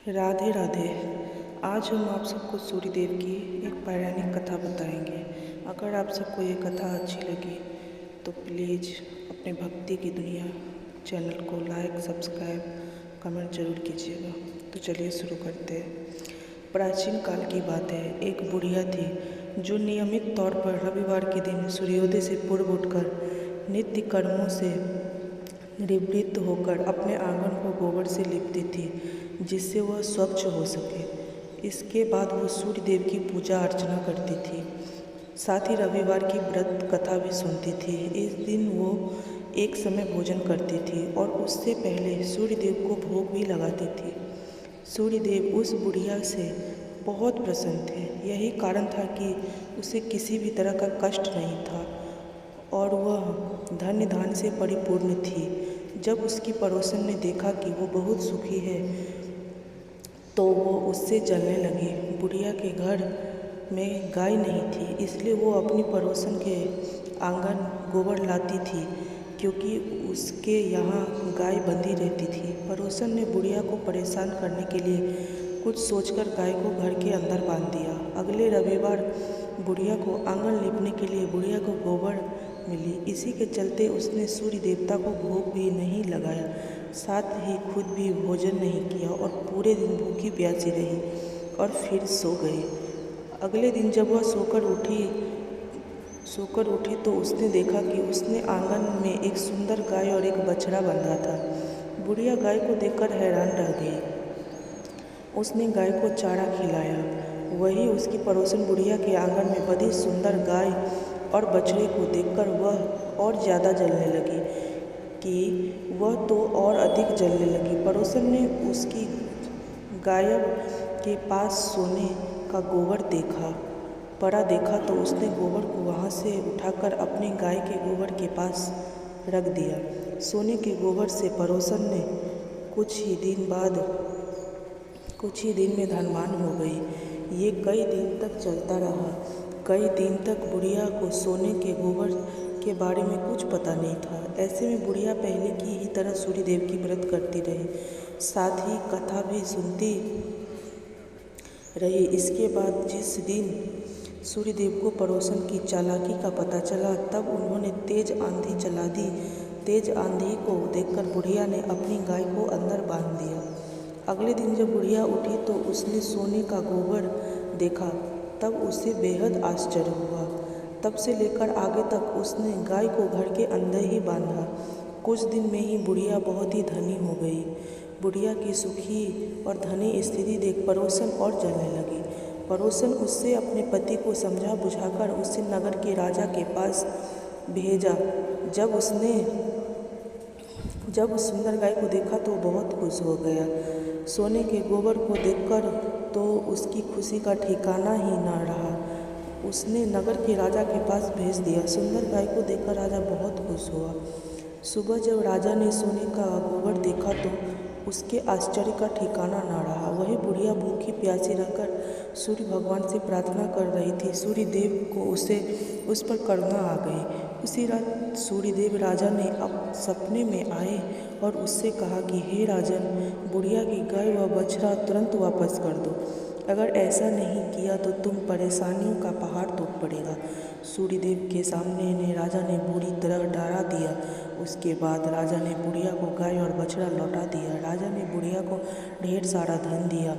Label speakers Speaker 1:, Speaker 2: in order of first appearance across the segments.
Speaker 1: राधे राधे। आज हम आप सबको सूर्यदेव की एक पौराणिक कथा बताएंगे। अगर आप सबको ये कथा अच्छी लगी तो प्लीज़ अपने भक्ति की दुनिया चैनल को लाइक, सब्सक्राइब, कमेंट जरूर कीजिएगा। तो चलिए शुरू करते हैं। प्राचीन काल की बात है। एक बुढ़िया थी जो नियमित तौर पर रविवार के दिन सूर्योदय से पूर्व उठकर नित्य कर्मों से निवृत्त होकर अपने आंगन को गोबर से लीपती थी जिससे वह स्वच्छ हो सके। इसके बाद वह सूर्य देव की पूजा अर्चना करती थी, साथ ही रविवार की व्रत कथा भी सुनती थी। इस दिन वो एक समय भोजन करती थी और उससे पहले सूर्य देव को भोग भी लगाती थी। सूर्य देव उस बुढ़िया से बहुत प्रसन्न थे। यही कारण था कि उसे किसी भी तरह का कष्ट नहीं था और वह धन्य धान से परिपूर्ण थी। जब उसकी पड़ोसन ने देखा कि वो बहुत सुखी है तो वो उससे जलने लगी। बुढ़िया के घर में गाय नहीं थी, इसलिए वो अपनी पड़ोसन के आंगन गोबर लाती थी क्योंकि उसके यहाँ गाय बंधी रहती थी। पड़ोसन ने बुढ़िया को परेशान करने के लिए कुछ सोचकर गाय को घर के अंदर बांध दिया। अगले रविवार बुढ़िया को आंगन लीपने के लिए बुढ़िया को गोबर मिली। इसी के चलते उसने सूर्य देवता को भोग भी नहीं लगाया, साथ ही खुद भी भोजन नहीं किया और पूरे दिन भूखी प्यासी रही और फिर सो गई। अगले दिन जब वह सोकर उठी तो उसने देखा कि उसने आंगन में एक सुंदर गाय और एक बछड़ा बंधा था। बुढ़िया गाय को देखकर हैरान रह गई। उसने गाय को चारा खिलाया। वही उसकी पड़ोसन बुढ़िया के आंगन में बंधी सुंदर गाय और बछड़े को देखकर वह और ज़्यादा जलने लगी कि वह तो और अधिक जलने लगी। पड़ोसन ने उसकी गाय के पास सोने का गोबर पड़ा देखा तो उसने गोबर को वहाँ से उठाकर अपनी गाय के गोबर के पास रख दिया। सोने के गोबर से पड़ोसन ने कुछ ही दिन में धनवान हो गई। ये कई दिन तक चलता रहा। कई दिन तक बुढ़िया को सोने के गोबर के बारे में कुछ पता नहीं था। ऐसे में बुढ़िया पहले की ही तरह सूर्य देव की व्रत करती रही, साथ ही कथा भी सुनती रही। इसके बाद जिस दिन सूर्य देव को पड़ोसन की चालाकी का पता चला तब उन्होंने तेज आंधी चला दी। तेज आंधी को देखकर बुढ़िया ने अपनी गाय को अंदर बांध दिया। अगले दिन जब बुढ़िया उठी तो उसने सोने का गोबर देखा, तब उसे बेहद आश्चर्य हुआ। तब से लेकर आगे तक उसने गाय को घर के अंदर ही बांधा। कुछ दिन में ही बुढ़िया बहुत ही धनी हो गई। बुढ़िया की सुखी और धनी स्थिति देख पड़ोसन और जलने लगी। पड़ोसन उससे अपने पति को समझा बुझाकर उसे नगर के राजा के पास भेजा। जब उस सुंदर गाय को देखा तो बहुत खुश हो गया। सोने के गोबर को देखकर तो उसकी खुशी का ठिकाना ही न रहा। उसने नगर के राजा के पास भेज दिया। सुंदर गाय को देखकर राजा बहुत खुश हुआ। सुबह जब राजा ने सोने का गोबर देखा तो उसके आश्चर्य का ठिकाना न रहा। वही बुढ़िया भूखी प्यासी रहकर सूर्य भगवान से प्रार्थना कर रही थी। सूर्य देव को उस पर करुणा आ गई। उसी रात सूर्य देव राजा ने अब सपने में आए और उससे कहा कि हे राजन, बुढ़िया की गाय व बछड़ा तुरंत वापस कर दो। अगर ऐसा नहीं किया तो तुम परेशानियों का पहाड़ टूट पड़ेगा। सूर्यदेव के सामने ने राजा ने बुरी तरह डरा दिया। उसके बाद राजा ने बुढ़िया को गाय और बछड़ा लौटा दिया। राजा ने बुढ़िया को ढेर सारा धन दिया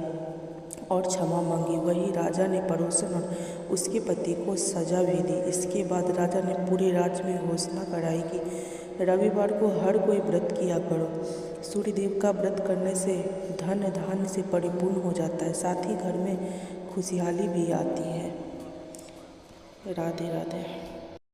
Speaker 1: और क्षमा मांगी। वही राजा ने पड़ोसन और उसके पति को सजा भी दी। इसके बाद राजा ने पूरे राज्य में घोषणा कराई कि रविवार को हर कोई व्रत किया करो। सूर्यदेव का व्रत करने से धन धान्य से परिपूर्ण हो जाता है, साथ ही घर में खुशहाली भी आती है। राधे राधे।